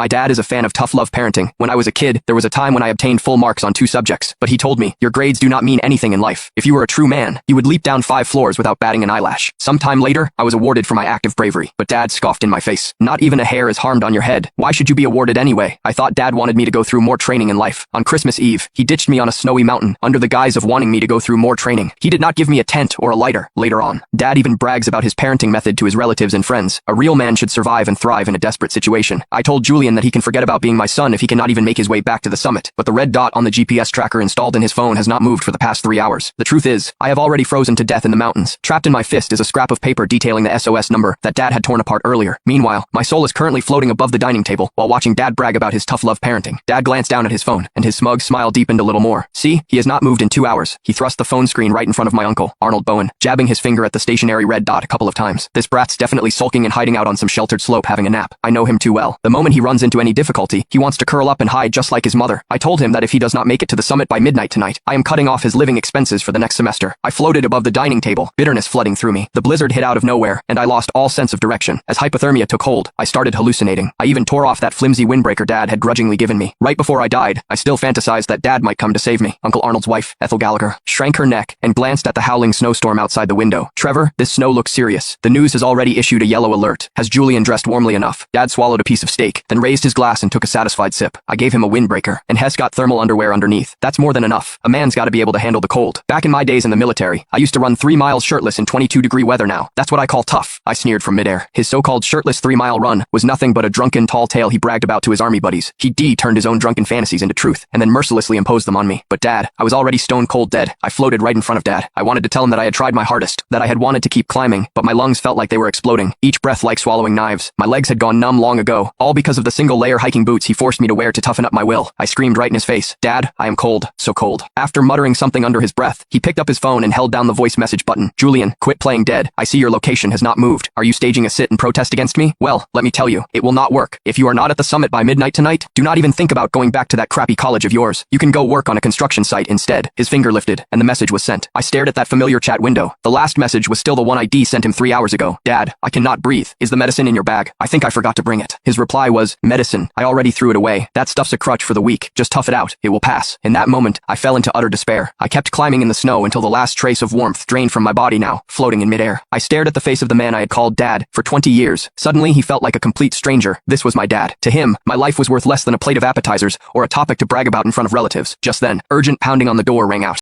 My dad is a fan of tough love parenting. When I was a kid, there was a time when I obtained full marks on 2 subjects, but he told me, your grades do not mean anything in life. If you were a true man, you would leap down 5 floors without batting an eyelash. Sometime later, I was awarded for my act of bravery, but Dad scoffed in my face. Not even a hair is harmed on your head. Why should you be awarded anyway? I thought Dad wanted me to go through more training in life. On Christmas Eve, he ditched me on a snowy mountain, under the guise of wanting me to go through more training. He did not give me a tent or a lighter. Later on, Dad even brags about his parenting method to his relatives and friends. A real man should survive and thrive in a desperate situation. I told Julian that he can forget about being my son if he cannot even make his way back to the summit, but the red dot on the GPS tracker installed in his phone has not moved for the past 3 hours. The truth is, I have already frozen to death in the mountains. Trapped in my fist is a scrap of paper detailing the SOS number that Dad had torn apart earlier. Meanwhile, my soul is currently floating above the dining table while watching Dad brag about his tough love parenting. Dad glanced down at his phone, and his smug smile deepened a little more. See, he has not moved in 2 hours. He thrust the phone screen right in front of my uncle, Arnold Bowen, jabbing his finger at the stationary red dot a couple of times. This brat's definitely sulking and hiding out on some sheltered slope having a nap. I know him too well. The moment he runs into any difficulty, he wants to curl up and hide just like his mother. I told him that if he does not make it to the summit by midnight tonight, I am cutting off his living expenses for the next semester. I floated above the dining table, bitterness flooding through me. The blizzard hit out of nowhere, and I lost all sense of direction. As hypothermia took hold, I started hallucinating. I even tore off that flimsy windbreaker Dad had grudgingly given me. Right before I died, I still fantasized that Dad might come to save me. Uncle Arnold's wife, Ethel Gallagher, shrank her neck and glanced at the howling snowstorm outside the window. Trevor, this snow looks serious. The news has already issued a yellow alert. Has Julian dressed warmly enough? Dad swallowed a piece of steak, then raised his glass and took a satisfied sip. I gave him a windbreaker, and Hess got thermal underwear underneath. That's more than enough. A man's gotta be able to handle the cold. Back in my days in the military, I used to run 3 miles shirtless in 22-degree weather now. That's what I call tough. I sneered from midair. His so-called shirtless 3-mile run was nothing but a drunken tall tale he bragged about to his army buddies. He turned his own drunken fantasies into truth, and then mercilessly imposed them on me. But Dad, I was already stone cold dead. I floated right in front of Dad. I wanted to tell him that I had tried my hardest, that I had wanted to keep climbing, but my lungs felt like they were exploding, each breath like swallowing knives. My legs had gone numb long ago, all because of the single-layer hiking boots he forced me to wear to toughen up my will. I screamed right in his face, Dad, I am cold, so cold. After muttering something under his breath, he picked up his phone and held down the voice message button. Julian, quit playing dead. I see your location has not moved. Are you staging a sit and protest against me? Well, let me tell you, it will not work. If you are not at the summit by midnight tonight, do not even think about going back to that crappy college of yours. You can go work on a construction site instead. His finger lifted, and the message was sent. I stared at that familiar chat window. The last message was still the one I sent him 3 hours ago. Dad, I cannot breathe. Is the medicine in your bag? I think I forgot to bring it. His reply was, medicine. I already threw it away. That stuff's a crutch for the weak. Just tough it out. It will pass. In that moment, I fell into utter despair. I kept climbing in the snow until the last trace of warmth drained from my body now, floating in midair. I stared at the face of the man I had called Dad for 20 years. Suddenly, he felt like a complete stranger. This was my dad. To him, my life was worth less than a plate of appetizers or a topic to brag about in front of relatives. Just then, urgent pounding on the door rang out.